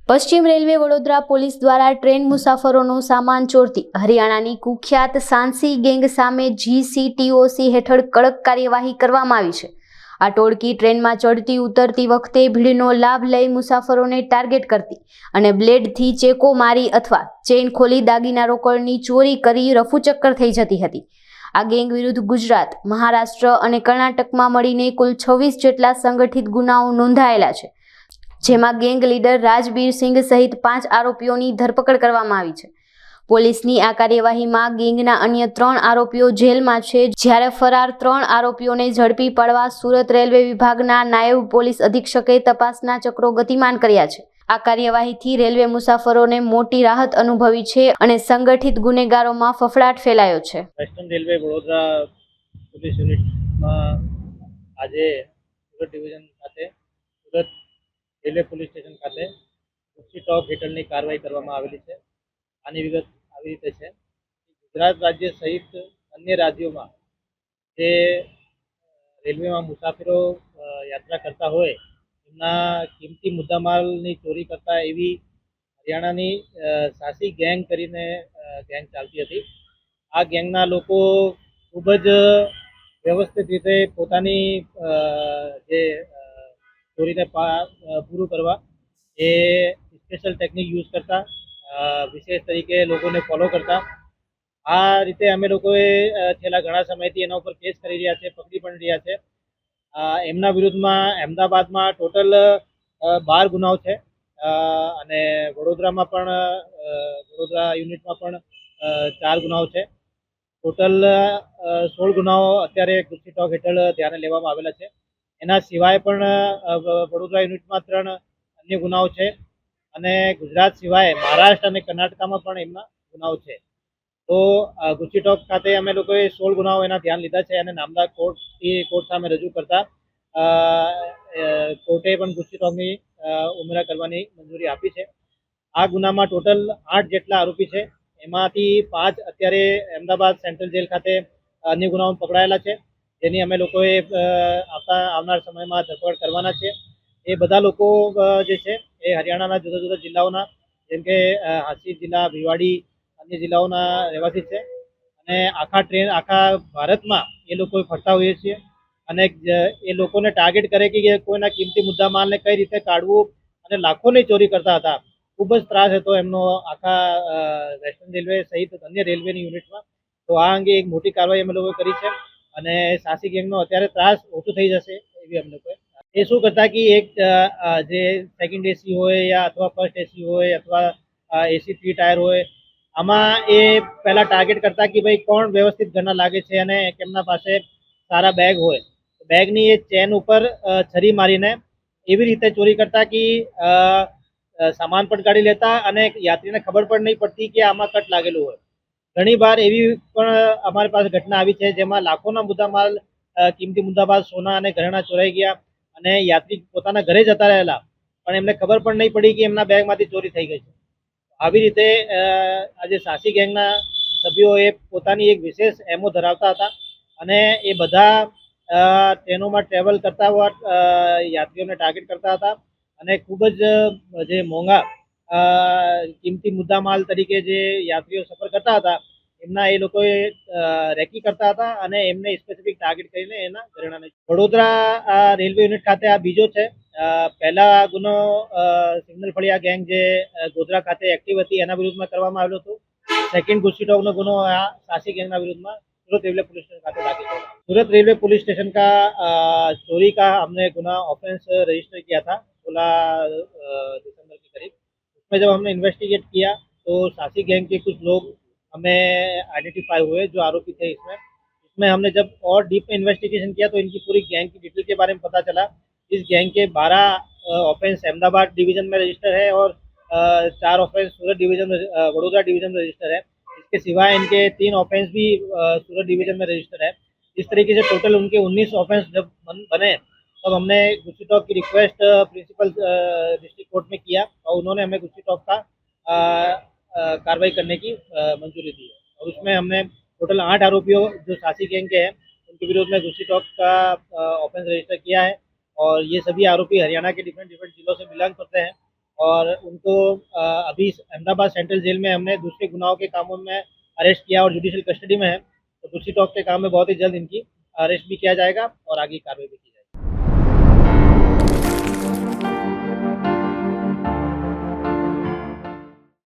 પશ્ચિમ railway Vadodara police દ્વારા train મુસાફરોનો સામાન ચોરતી હરિયાણાની કુખ્યાત સાંસી ગેંગ સામે GCTOC હેઠળ કડક કાર્યવાહી કરવામાં આવી છે। આ ટોળકી ટ્રેનમાં ચડતી ઉતરતી વખતે ભીડનો લાભ લઈ મુસાફરોને ટાર્ગેટ કરતી અને બ્લેડથી ચેકો મારી અથવા ચેઇન ખોલી દાગીના રોકડની ચોરી કરી રફુચક્કર થઈ જતી હતી। આ ગેંગ વિરુદ્ધ ગુજરાત, મહારાષ્ટ્ર અને કર્ણાટકમાં મળીને કુલ 26 જેટલા સંગઠિત ગુનાઓ નોંધાયેલા છે, જેમાં ગેંગ લીડર રાજબીર સિંઘ સહિત 5 આરોપીઓની ધરપકડ કરવામાં આવી છે। પોલીસની આ કાર્યવાહીમાં ગેંગના અન્ય 3 આરોપીઓ જેલમાં છે, જ્યારે ફરાર 3 આરોપીઓને ઝડપી પાડવા સુરત રેલવે વિભાગના નાયબ પોલીસ અધિક્ષકે તપાસના ચક્રો ગતિમાન કર્યા છે। આ કાર્યવાહીથી રેલવે મુસાફરોને મોટી રાહત અનુભવી છે અને સંગઠિત ગુનેગારોમાં ફફડાટ ફેલાયો છે। વેસ્ટર્ન રેલવે વડોદરા પોલીસ યુનિટમાં આજે સુરત ડિવિઝન ખાતે સુરત રેલવે પોલીસ સ્ટેશન ખાતે GCTOC હેઠળની કાર્યવાહી કરવામાં આવેલી છે। આની વિગત આવી રીતે છે: ગુજરાત રાજ્ય સહિત અન્ય રાજ્યોમાં જે રેલવેમાં મુસાફરો યાત્રા કરતા હોય એમના કિંમતી મુદ્દામાલની ચોરી કરતા એવી હરિયાણાની સાંસી ગેંગ કરીને ગેંગ ચાલતી હતી। આ ગેંગના લોકો ખૂબ જ વ્યવસ્થિત રીતે પોતાની જે ચોરીને પૂરું કરવા એ સ્પેશિયલ ટેકનિક યુઝ કરતા, વિશેષ તરીકે લોકોને ફોલો કરતા। આ રીતે અમે લોકોએ છેલ્લા ઘણા સમયથી એના ઉપર કેસ કરી રહ્યા છે, પકડી પણ રહ્યા છે। એમના વિરુદ્ધમાં અમદાવાદમાં ટોટલ 12 ગુનાઓ છે અને વડોદરામાં પણ વડોદરા યુનિટમાં પણ 4 ગુનાઓ છે। ટોટલ 16 ગુનાઓ અત્યારે GCTOC હેઠળ ધ્યાને લેવામાં આવેલા છે। એના સિવાય પણ વડોદરા યુનિટમાં 3 અન્ય ગુનાઓ છે અને ગુજરાત સિવાય મહારાષ્ટ્ર અને કર્ણાટકમાં પણ એમના ગુનાઓ છે। તો GCTOC ખાતે અમે લોકોએ 16 ગુનાઓ એના ધ્યાન લીધા છે અને નામદાર કોર્ટ સામે રજૂ કરતા કોર્ટે પણ GCTOCની ઉમેરા કરવાની મંજૂરી આપી છે। આ ગુનામાં ટોટલ 8 જેટલા આરોપી છે, એમાંથી 5 અત્યારે અમદાવાદ સેન્ટ્રલ જેલ ખાતે અન્ય ગુનાઓમાં પકડાયેલા છે, જેની અમે લોકોએ આવનાર સમયમાં ધરપકડ કરવાના છે। એ બધા લોકો જે છે એ હરિયાણાના જુદા જુદા જિલ્લાઓના, જેમ કે હાંસી જિલ્લા, ભિવાડી, અન્ય જિલ્લાઓના રહેવાસી છે અને આખા ભારતમાં એ લોકો ફરતા હોઈએ છીએ અને એ લોકોને ટાર્ગેટ કરે કે કોઈના કિંમતી મુદ્દા માલને કઈ રીતે કાઢવું અને લાખોની ચોરી કરતા હતા। ખૂબ જ ત્રાસ હતો એમનો આખા વેસ્ટર્ન રેલવે સહિત અન્ય રેલવેની યુનિટમાં। તો આ અંગે એક મોટી કાર્યવાહી અમે લોકોએ કરી છે અને સાંસી ગેંગનો અત્યારે ત્રાસ ઓછો થઈ જશે એવી અમે લોકોએ। એ શું કરતા કે એક જે સેકન્ડ એસી હોય યા અથવા ફર્સ્ટ એસી હોય અથવા એસી 3 ટાયર હોય, આમાં એ પહેલાં ટાર્ગેટ કરતા કે ભાઈ કોણ વ્યવસ્થિત ઘરના લાગે છે અને કેમના પાસે સારા બેગ હોય, બેગની એ ચેન ઉપર છરી મારીને એવી રીતે ચોરી કરતા કે સામાન પણ કાઢી લેતા અને યાત્રીને ખબર પણ નહીં પડતી કે આમાં કટ લાગેલું હોય। ઘણી વાર એવી પણ અમારી પાસે ઘટના આવી છે જેમાં લાખોના મુદ્દામાલ, કિંમતી મુદ્દામાલ, સોના અને ઘરેણાં ચોરાઈ ગયા અને યાત્રી પોતાના ઘરે જતા રહેલા પણ એમને ખબર પણ નહીં પડી કે એમના બેગમાંથી ચોરી થઈ ગઈ છે। આવી રીતે આજે સાંસી ગેંગના સભ્યો એ પોતાની એક વિશેષ એમો ધરાવતા હતા અને એ બધા ટ્રેનોમાં ટ્રેવલ કરતા હોવા યાત્રીઓને ટાર્ગેટ કરતા હતા અને ખૂબ જ જે મોંઘા કિંમતી મુદ્દામાલ તરીકે જે યાત્રીઓ સફર કરતા હતા એમના એ લોકોએ રેકી કરતા હતા અને એમને સ્પેસિફિક ટાર્ગેટ કરીને એના ઘરેણાને વડોદરા રેલવે યુનિટ ખાતે આ બીજો છે। પહેલા ગુનો સિગ્નલ ફળિયા ગેંગ જે ગોધરા ખાતે એક્ટિવ હતી એના વિરુદ્ધમાં કરવામાં આવેલો હતો। સેકન્ડ GCTOCનો गुनो सांसी गैंग विरुद्ध सूरत रेलवे पुलिस स्टेशन खाते दाखिल किया। सूरत रेलवे पुलिस स्टेशन का चोरी का हमने गुना ऑफेंस रजिस्टर किया था 16 दिसंबर के करीब। उसमें जब हमने इन्वेस्टिगेट किया तो सांसी गैंग के कुछ लोग हमें आइडेंटिफाई हुए जो आरोपी थे। इसमें हमने जब और डीप में इन्वेस्टिगेशन किया तो इनकी पूरी गैंग की डिटेल के बारे में पता चला। इस गैंग के 12 ऑफेंस अहमदाबाद डिवीजन में रजिस्टर है और 4 ऑफेंस सूरत डिवीजन वडोदरा डिवीजन में रजिस्टर है। इसके सिवाय इनके 3 ऑफेंस भी सूरत डिवीजन में रजिस्टर है। इस तरीके से टोटल उनके 19 ऑफेंस जब बने तब हमने GCTOC की रिक्वेस्ट प्रिंसिपल डिस्ट्रिक्ट कोर्ट में किया और उन्होंने हमें GCTOC का कार्रवाई करने की मंजूरी दी और उसमें हमने टोटल 8 आरोपियों जो सांसी गैंग के हैं उनके विरोध में GCTOC का ऑफेंस रजिस्टर किया है और ये सभी आरोपी हरियाणा के डिफरेंट जिलों से बिलोंग करते हैं और उनको अभी अहमदाबाद सेंट्रल जेल में हमने दूसरे गुनाहों के कामों में अरेस्ट किया और जुडिशियल कस्टडी में है। तो दूसरी टॉक के काम में बहुत ही जल्द इनकी अरेस्ट भी किया जाएगा और आगे की कार्रवाई भी की जाएगी।